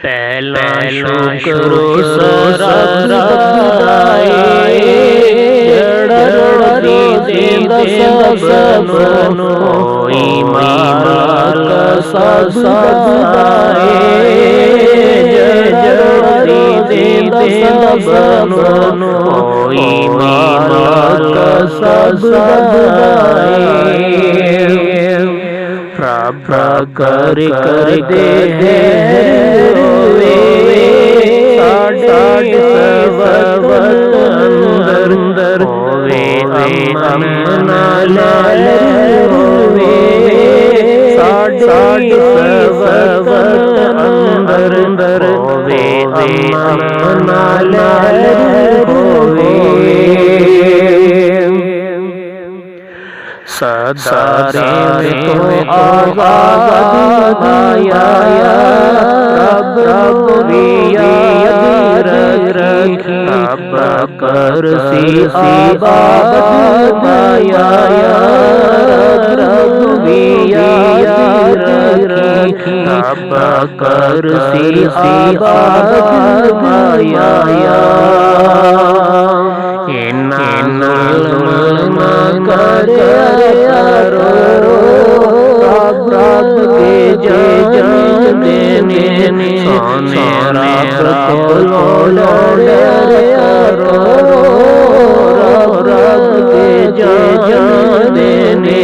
पहला शुक्र सरदाए जड़ दीद सबनो माल सदाए जड़ दीद सबनो माल सदाए रब कर दे साढ़े सर्वत अंदर होवे अमन लाल होवे साढ़े सर्वत अंदर होवे अमन लाल होवे सदारे तो आबाद आया रब याद रखी रब कर सी आबाद आया रब याद रखी रब कर सी आबाद आया रब के जय देने सोने रब को रब के जय देने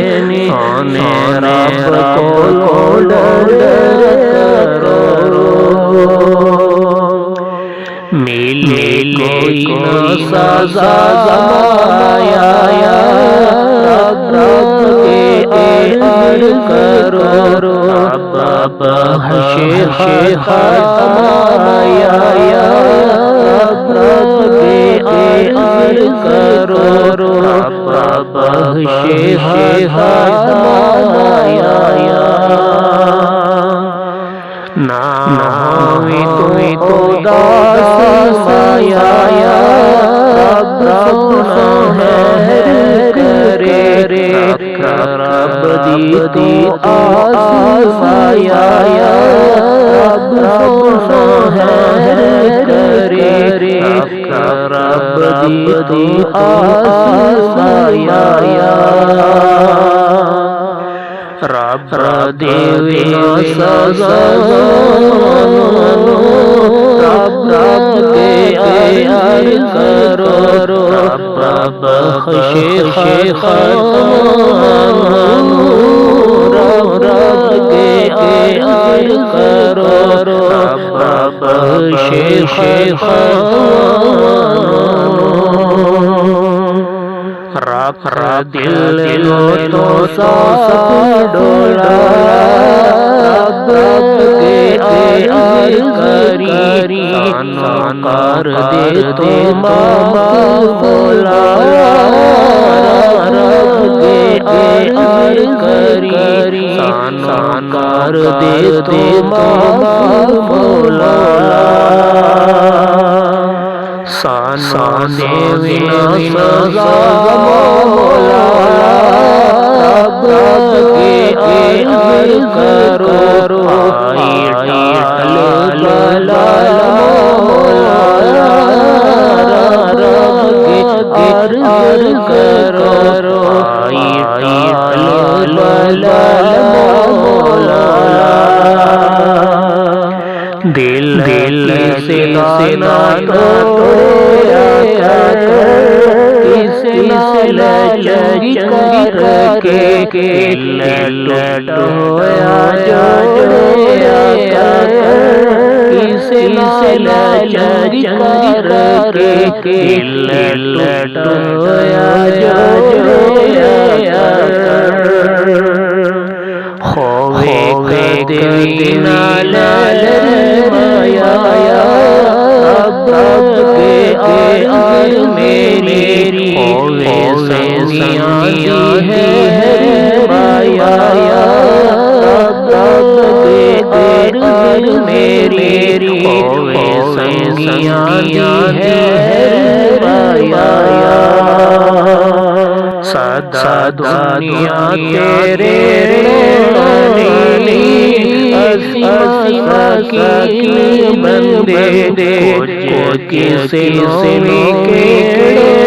सोने रब मिले कोई न सजा रब के अर्ज करो रब शेख खमाया रब के अर्ज करो रब शेख खमाया ना तो दास माया रब है करे रब दी आस माया रब है करे रब दी आस माया रब देवे सजा रब के आर करो रब शेख रब के आर करो रब शेख रब दिल तो साथ डोला रब के आर करी साकार दे तो मामा बोला रब के आर करी साकार दे तो मामा बोला साने विना सजा मौला रब के आर करो टाल मौला रब के आर करो टाल मौला दिल से ना तोड़ा किसी लचंगी करके लटोया जोड़या किसी लचंगी करके लटोया जोड़या होवे कदीना लाल माया रब के आर मेरी होवे सनिया है माया रब के आर मेरी होवे सनिया है माया सदा दुनिया तेरे असीमा की बंदे कुछ किसे नो केड़े